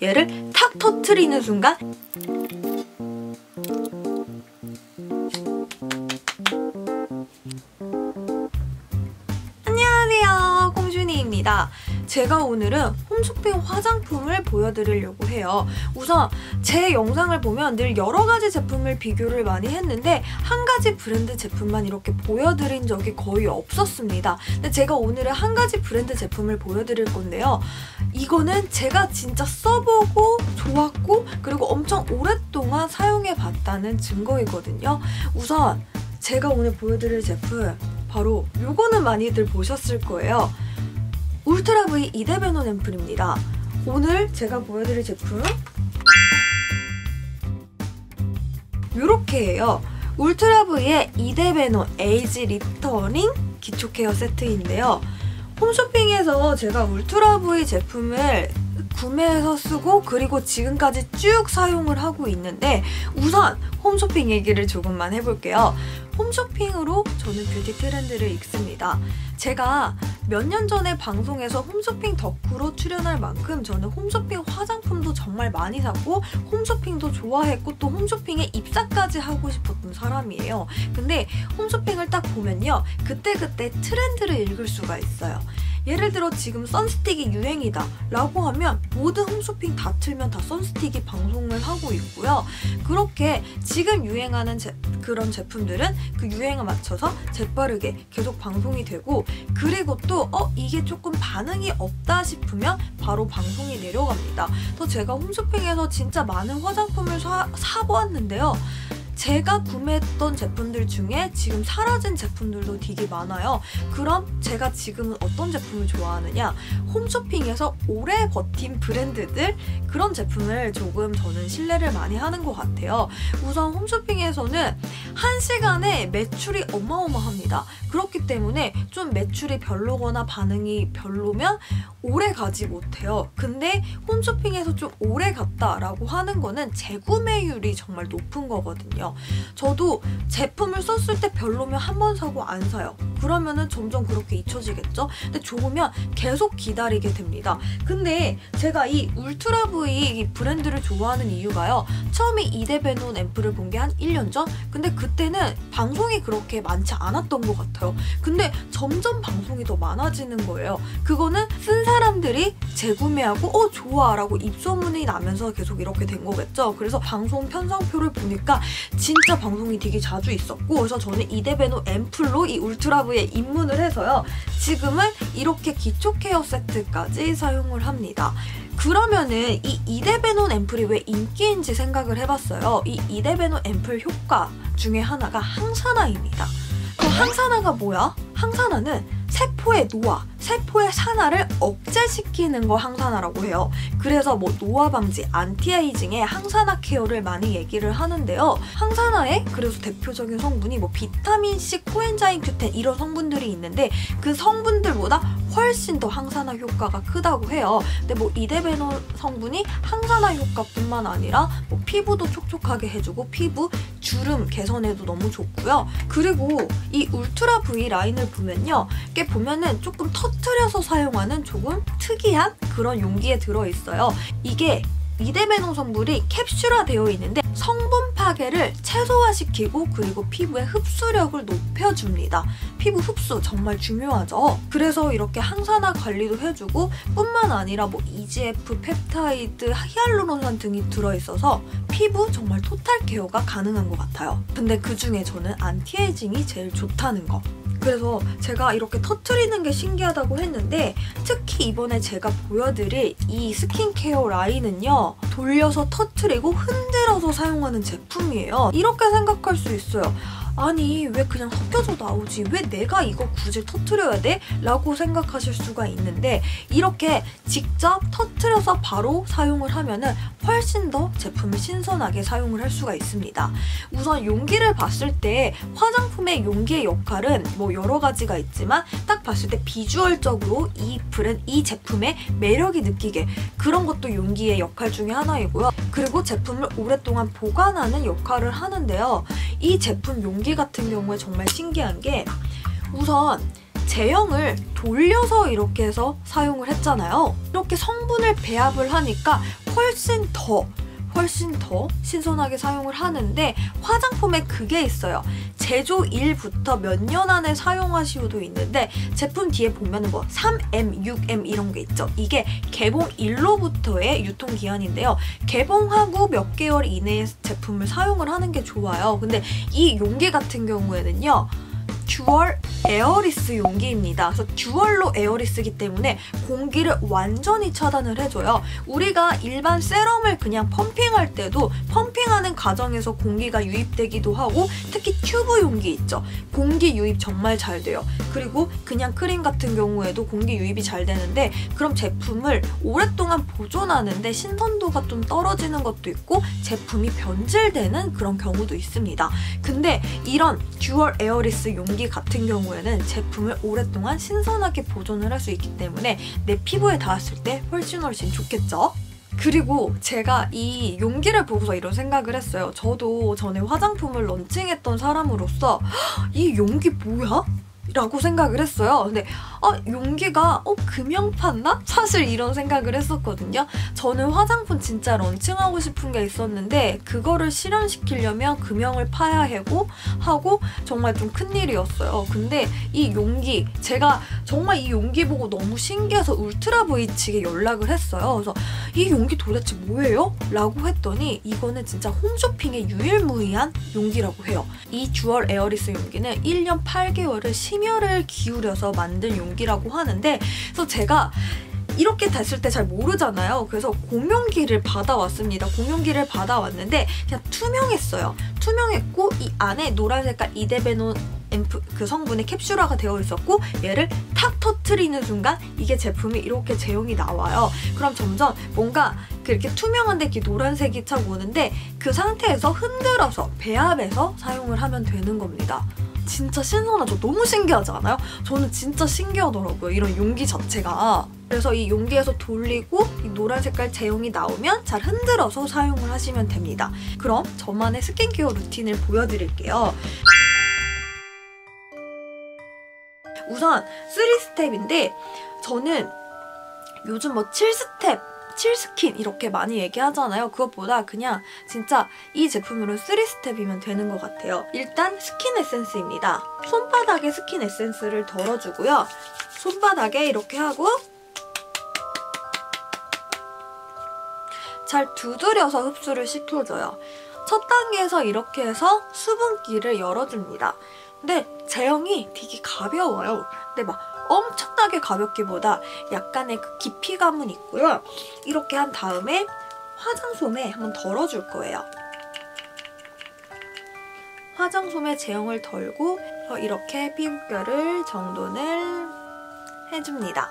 얘를 탁 터트리는 순간 안녕하세요, 콩순이입니다. 제가 오늘은 홈쇼핑 화장품을 보여드리려고 해요. 우선 제 영상을 보면 늘 여러가지 제품을 비교를 많이 했는데 한 가지 브랜드 제품만 이렇게 보여드린 적이 거의 없었습니다. 근데 제가 오늘은 한 가지 브랜드 제품을 보여드릴 건데요. 이거는 제가 진짜 써보고 좋았고 그리고 엄청 오랫동안 사용해봤다는 증거이거든요. 우선 제가 오늘 보여드릴 제품 바로 요거는 많이들 보셨을 거예요. 울트라 V 이데베논 앰플입니다. 오늘 제가 보여드릴 제품 요렇게예요. 울트라 V의 이데베논 에이지 리터닝 기초 케어 세트인데요. 홈쇼핑에서 제가 울트라 V 제품을 구매해서 쓰고 그리고 지금까지 쭉 사용을 하고 있는데 우선 홈쇼핑 얘기를 조금만 해볼게요. 홈쇼핑으로 저는 뷰티 트렌드를 읽습니다. 제가 몇 년 전에 방송에서 홈쇼핑 덕후로 출연할 만큼 저는 홈쇼핑 화장품도 정말 많이 샀고 홈쇼핑도 좋아했고 또 홈쇼핑에 입사까지 하고 싶었던 사람이에요. 근데 홈쇼핑을 딱 보면요, 그때그때 트렌드를 읽을 수가 있어요. 예를 들어 지금 선스틱이 유행이다 라고 하면 모든 홈쇼핑 다 틀면 다 선스틱이 방송을 하고 있고요. 그렇게 지금 유행하는 그런 제품들은 그 유행에 맞춰서 재빠르게 계속 방송이 되고 그리고 또 이게 조금 반응이 없다 싶으면 바로 방송이 내려갑니다. 그래서 제가 홈쇼핑에서 진짜 많은 화장품을 사보았는데요. 제가 구매했던 제품들 중에 지금 사라진 제품들도 되게 많아요. 그럼 제가 지금은 어떤 제품을 좋아하느냐? 홈쇼핑에서 오래 버틴 브랜드들 그런 제품을 조금 저는 신뢰를 많이 하는 것 같아요. 우선 홈쇼핑에서는 1시간에 매출이 어마어마합니다. 그렇기 때문에 좀 매출이 별로거나 반응이 별로면 오래 가지 못해요. 근데 홈쇼핑에서 좀 오래 갔다라고 하는 거는 재구매율이 정말 높은 거거든요. 저도 제품을 썼을 때 별로면 한 번 사고 안 사요. 그러면은 점점 그렇게 잊혀지겠죠? 근데 좋으면 계속 기다리게 됩니다. 근데 제가 이 울트라 V 브랜드를 좋아하는 이유가요. 처음에 이데베논 앰플을 본 게 한 1년 전? 근데 그때는 방송이 그렇게 많지 않았던 것 같아요. 근데 점점 방송이 더 많아지는 거예요. 그거는 쓴 사람들이 재구매하고 좋아 라고 입소문이 나면서 계속 이렇게 된 거겠죠. 그래서 방송 편성표를 보니까 진짜 방송이 되게 자주 있었고 그래서 저는 이데베논 앰플로 이 울트라 V에 입문을 해서요. 지금은 이렇게 기초 케어 세트까지 사용을 합니다. 그러면은 이 이데베논 앰플이 왜 인기인지 생각을 해봤어요. 이 이데베논 앰플 효과 중에 하나가 항산화입니다. 그럼 항산화가 뭐야? 항산화는 세포의 노화, 세포의 산화를 억제시키는 걸 항산화라고 해요. 그래서 뭐 노화 방지, 안티에이징에 항산화 케어를 많이 얘기를 하는데요. 항산화에 그래서 대표적인 성분이 뭐 비타민C, 코엔자임 Q10 이런 성분들이 있는데 그 성분들보다 훨씬 더 항산화 효과가 크다고 해요. 근데 뭐 이데베논 성분이 항산화 효과뿐만 아니라 뭐 피부도 촉촉하게 해주고 피부 주름 개선에도 너무 좋고요. 그리고 이 울트라 V 라인을 보면요. 이게 보면은 조금 터트려서 사용하는 조금 특이한 그런 용기에 들어있어요. 이게 이데베논 성분이 캡슐화되어 있는데 성분 파괴를 최소화시키고 그리고 피부의 흡수력을 높여줍니다. 피부 흡수 정말 중요하죠. 그래서 이렇게 항산화 관리도 해주고 뿐만 아니라 뭐 EGF, 펩타이드, 히알루론산 등이 들어있어서 피부 정말 토탈 케어가 가능한 것 같아요. 근데 그중에 저는 안티에이징이 제일 좋다는 거. 그래서 제가 이렇게 터트리는 게 신기하다고 했는데 특히 이번에 제가 보여드릴 이 스킨케어 라인은요. 돌려서 터트리고 흔들어서 사용하는 제품이에요. 이렇게 생각할 수 있어요. 아니 왜 그냥 섞여서 나오지? 왜 내가 이거 굳이 터트려야 돼? 라고 생각하실 수가 있는데 이렇게 직접 터트려서 바로 사용을 하면은 훨씬 더 제품을 신선하게 사용을 할 수가 있습니다. 우선 용기를 봤을 때 화장품의 용기의 역할은 뭐 여러 가지가 있지만 딱 봤을 때 비주얼적으로 이 제품의 매력이 느끼게 그런 것도 용기의 역할 중에 하나이고요. 그리고 제품을 오랫동안 보관하는 역할을 하는데요. 이 제품 용기 같은 경우에 정말 신기한 게 우선 제형을 돌려서 이렇게 해서 사용을 했잖아요. 이렇게 성분을 배합을 하니까 훨씬 더 신선하게 사용을 하는데 화장품에 그게 있어요. 제조일부터 몇 년 안에 사용하시오도 있는데 제품 뒤에 보면은 뭐 3M, 6M 이런 게 있죠. 이게 개봉일로부터의 유통기한인데요. 개봉하고 몇 개월 이내에 제품을 사용을 하는 게 좋아요. 근데 이 용기 같은 경우에는요. 듀얼 에어리스 용기입니다. 그래서 듀얼로 에어리스이기 때문에 공기를 완전히 차단을 해줘요. 우리가 일반 세럼을 그냥 펌핑할 때도 펌핑하는 과정에서 공기가 유입되기도 하고 특히 튜브 용기 있죠. 공기 유입 정말 잘 돼요. 그리고 그냥 크림 같은 경우에도 공기 유입이 잘 되는데 그럼 제품을 오랫동안 보존하는데 신선도가 좀 떨어지는 것도 있고 제품이 변질되는 그런 경우도 있습니다. 근데 이런 듀얼 에어리스 용기 같은 경우에는 제품을 오랫동안 신선하게 보존을 할 수 있기 때문에 내 피부에 닿았을 때 훨씬 좋겠죠? 그리고 제가 이 용기를 보고서 이런 생각을 했어요. 저도 전에 화장품을 런칭했던 사람으로서 이 용기 뭐야? 라고 생각을 했어요. 근데 용기가 금형팠나? 사실 이런 생각을 했었거든요. 저는 화장품 진짜 런칭하고 싶은 게 있었는데 그거를 실현시키려면 금형을 파야 하고 정말 좀 큰일이었어요. 근데 이 용기, 제가 정말 이 용기 보고 너무 신기해서 울트라 V 측에 연락을 했어요. 그래서 이 용기 도대체 뭐예요? 라고 했더니 이거는 진짜 홈쇼핑의 유일무이한 용기라고 해요. 이 듀얼 에어리스 용기는 1년 8개월을 심혈을 기울여서 만든 용기라고 하는데 그래서 제가 이렇게 됐을 때 잘 모르잖아요. 그래서 공용기를 받아왔습니다. 공용기를 받아왔는데 그냥 투명했어요. 투명했고 이 안에 노란 색깔 이데베논 그 성분의 캡슐화가 되어 있었고 얘를 탁 터트리는 순간 이게 제품이 이렇게 제형이 나와요. 그럼 점점 뭔가 그렇게 투명한데 이렇게 노란색이 착 오는데 그 상태에서 흔들어서 배합해서 사용을 하면 되는 겁니다. 진짜 신선하죠? 너무 신기하지 않아요? 저는 진짜 신기하더라고요. 이런 용기 자체가. 그래서 이 용기에서 돌리고 이 노란 색깔 제형이 나오면 잘 흔들어서 사용을 하시면 됩니다. 그럼 저만의 스킨케어 루틴을 보여드릴게요. 우선 3스텝인데 저는 요즘 뭐 7스텝, 7스킨 이렇게 많이 얘기하잖아요. 그것보다 그냥 진짜 이 제품으로 3스텝이면 되는 것 같아요. 일단 스킨 에센스입니다. 손바닥에 스킨 에센스를 덜어주고요. 손바닥에 이렇게 하고 잘 두드려서 흡수를 시켜줘요. 첫 단계에서 이렇게 해서 수분기를 열어줍니다. 근데 제형이 되게 가벼워요. 근데 막 엄청나게 가볍기보다 약간의 그 깊이감은 있고요. 이렇게 한 다음에 화장솜에 한번 덜어줄 거예요. 화장솜에 제형을 덜고 이렇게 피부결을 정돈을 해줍니다.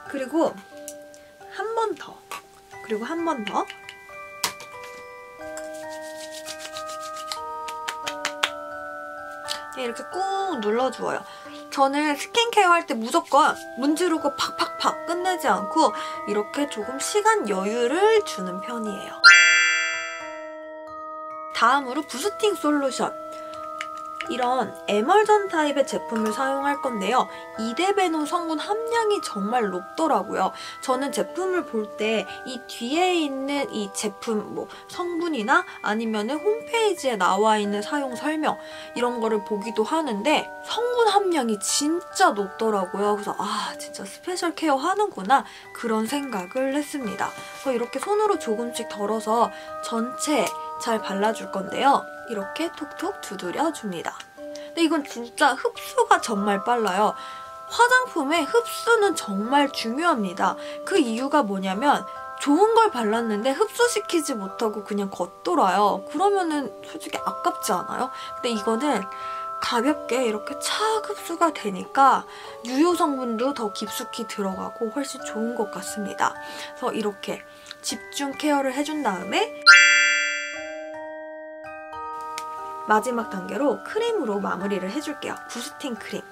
그리고 한 번 더. 그리고 한 번 더. 이렇게 꾹 눌러주어요. 저는 스킨케어 할 때 무조건 문지르고 팍팍팍 끝내지 않고 이렇게 조금 시간 여유를 주는 편이에요. 다음으로 부스팅 솔루션. 이런 에멀전 타입의 제품을 사용할 건데요. 이데베논 성분 함량이 정말 높더라고요. 저는 제품을 볼 때 이 뒤에 있는 이 제품 뭐 성분이나 아니면은 홈페이지에 나와 있는 사용 설명 이런 거를 보기도 하는데 성분 함량이 진짜 높더라고요. 그래서 진짜 스페셜 케어 하는구나 그런 생각을 했습니다. 그래서 이렇게 손으로 조금씩 덜어서 전체에 잘 발라줄 건데요. 이렇게 톡톡 두드려줍니다. 근데 이건 진짜 흡수가 정말 빨라요. 화장품의 흡수는 정말 중요합니다. 그 이유가 뭐냐면 좋은 걸 발랐는데 흡수시키지 못하고 그냥 겉돌아요. 그러면은 솔직히 아깝지 않아요? 근데 이거는 가볍게 이렇게 착 흡수가 되니까 유효 성분도 더 깊숙이 들어가고 훨씬 좋은 것 같습니다. 그래서 이렇게 집중 케어를 해준 다음에 마지막 단계로 크림으로 마무리를 해줄게요. 부스팅 크림.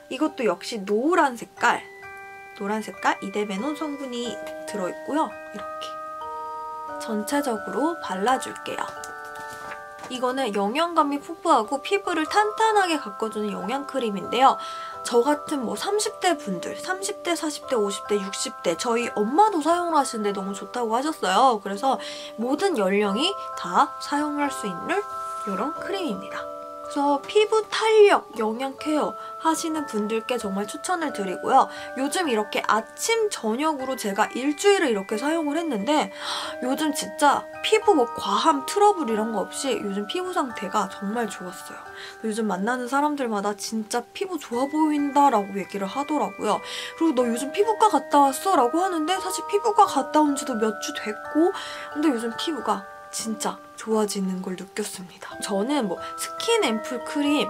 이것도 역시 노란 색깔 이데베논 성분이 들어있고요. 이렇게 전체적으로 발라줄게요. 이거는 영양감이 풍부하고 피부를 탄탄하게 가꿔주는 영양크림인데요. 저 같은 뭐 30대 분들, 30대, 40대, 50대, 60대 저희 엄마도 사용을 하시는데 너무 좋다고 하셨어요. 그래서 모든 연령이 다 사용할 수 있는 이런 크림입니다. 그래서 피부 탄력, 영양 케어 하시는 분들께 정말 추천을 드리고요. 요즘 이렇게 아침, 저녁으로 제가 일주일을 이렇게 사용을 했는데 요즘 진짜 피부 뭐 과함, 트러블 이런 거 없이 요즘 피부 상태가 정말 좋았어요. 요즘 만나는 사람들마다 진짜 피부 좋아 보인다라고 얘기를 하더라고요. 그리고 너 요즘 피부과 갔다 왔어? 라고 하는데 사실 피부과 갔다 온 지도 몇 주 됐고 근데 요즘 피부가 진짜 좋아지는 걸 느꼈습니다. 저는 뭐 스킨 앰플 크림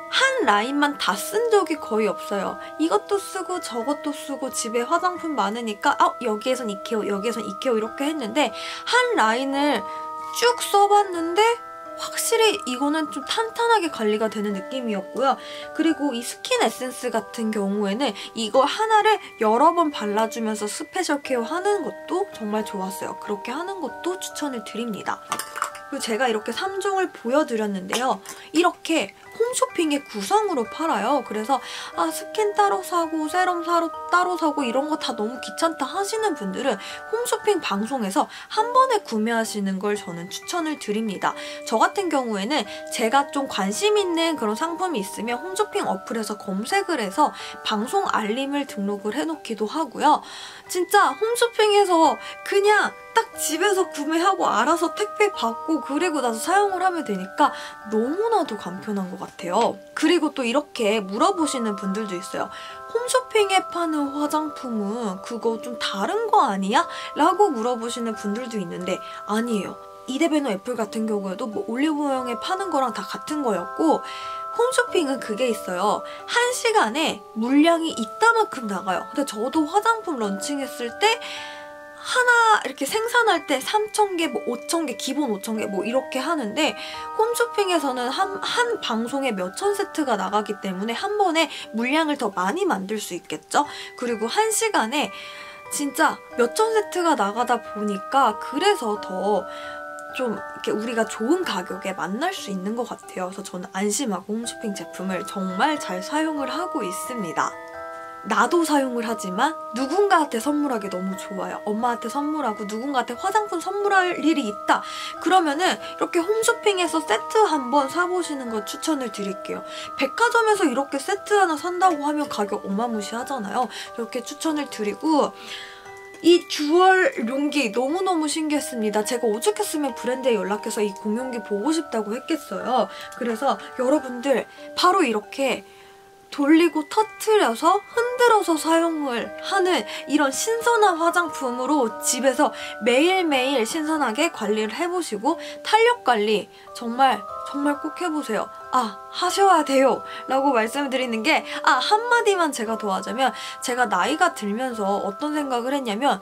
한 라인만 다 쓴 적이 거의 없어요. 이것도 쓰고 저것도 쓰고 집에 화장품 많으니까 여기에선 이케어 여기에선 이케어 이렇게 했는데 한 라인을 쭉 써봤는데 확실히 이거는 좀 탄탄하게 관리가 되는 느낌이었고요. 그리고 이 스킨 에센스 같은 경우에는 이거 하나를 여러 번 발라주면서 스페셜 케어 하는 것도 정말 좋았어요. 그렇게 하는 것도 추천을 드립니다. 그리고 제가 이렇게 3종을 보여드렸는데요. 이렇게 홈쇼핑의 구성으로 팔아요. 그래서 스킨 따로 사고 세럼 따로 사고 이런 거 다 너무 귀찮다 하시는 분들은 홈쇼핑 방송에서 한 번에 구매하시는 걸 저는 추천을 드립니다. 저 같은 경우에는 제가 좀 관심 있는 그런 상품이 있으면 홈쇼핑 어플에서 검색을 해서 방송 알림을 등록을 해놓기도 하고요. 진짜 홈쇼핑에서 그냥 딱 집에서 구매하고 알아서 택배 받고 그리고 나서 사용을 하면 되니까 너무나도 간편한 것 같아요. 그리고 또 이렇게 물어보시는 분들도 있어요. 홈쇼핑에 파는 화장품은 그거 좀 다른 거 아니야? 라고 물어보시는 분들도 있는데 아니에요. 이데베노 애플 같은 경우에도 뭐 올리브영에 파는 거랑 다 같은 거였고 홈쇼핑은 그게 있어요. 1시간에 물량이 이따만큼 나가요. 근데 저도 화장품 런칭했을 때 하나 이렇게 생산할 때 3,000개, 뭐 5,000개, 기본 5,000개 뭐 이렇게 하는데 홈쇼핑에서는 한 방송에 몇천 세트가 나가기 때문에 한 번에 물량을 더 많이 만들 수 있겠죠? 그리고 1시간에 진짜 몇천 세트가 나가다 보니까 그래서 더 좀 이렇게 우리가 좋은 가격에 만날 수 있는 것 같아요. 그래서 저는 안심하고 홈쇼핑 제품을 정말 잘 사용을 하고 있습니다. 나도 사용을 하지만 누군가한테 선물하기 너무 좋아요. 엄마한테 선물하고 누군가한테 화장품 선물할 일이 있다. 그러면은 이렇게 홈쇼핑에서 세트 한번 사보시는 거 추천을 드릴게요. 백화점에서 이렇게 세트 하나 산다고 하면 가격 어마무시하잖아요. 이렇게 추천을 드리고 이 듀얼 용기 너무너무 신기했습니다. 제가 오죽했으면 브랜드에 연락해서 이 공용기 보고 싶다고 했겠어요. 그래서 여러분들 바로 이렇게 돌리고 터트려서 흔들어서 사용을 하는 이런 신선한 화장품으로 집에서 매일매일 신선하게 관리를 해보시고 탄력 관리 정말 꼭 해보세요. 하셔야 돼요 라고 말씀을 드리는 게 한마디만 제가 더 하자면 제가 나이가 들면서 어떤 생각을 했냐면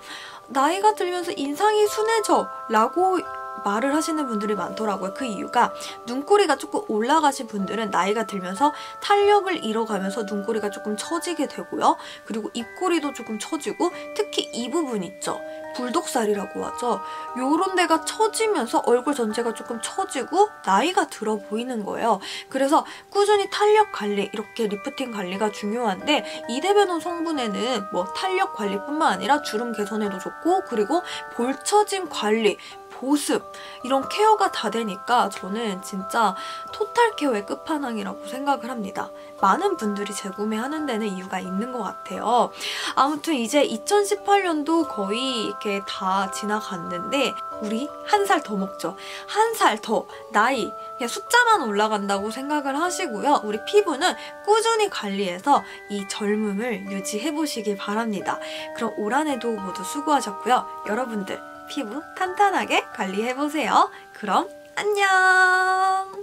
나이가 들면서 인상이 순해져 라고 말을 하시는 분들이 많더라고요. 그 이유가 눈꼬리가 조금 올라가신 분들은 나이가 들면서 탄력을 잃어가면서 눈꼬리가 조금 처지게 되고요. 그리고 입꼬리도 조금 처지고 특히 이 부분 있죠. 불독살이라고 하죠. 요런 데가 처지면서 얼굴 전체가 조금 처지고 나이가 들어 보이는 거예요. 그래서 꾸준히 탄력 관리, 이렇게 리프팅 관리가 중요한데 이데베노 성분에는 뭐 탄력 관리뿐만 아니라 주름 개선에도 좋고 그리고 볼 처짐 관리, 보습 이런 케어가 다 되니까 저는 진짜 토탈 케어의 끝판왕이라고 생각을 합니다. 많은 분들이 재구매하는 데는 이유가 있는 것 같아요. 아무튼 이제 2018년도 거의 이렇게 다 지나갔는데 우리 한 살 더 먹죠. 한 살 더 나이 그냥 숫자만 올라간다고 생각을 하시고요. 우리 피부는 꾸준히 관리해서 이 젊음을 유지해보시길 바랍니다. 그럼 올 한 해도 모두 수고하셨고요. 여러분들 피부 탄탄하게 관리해보세요. 그럼 안녕!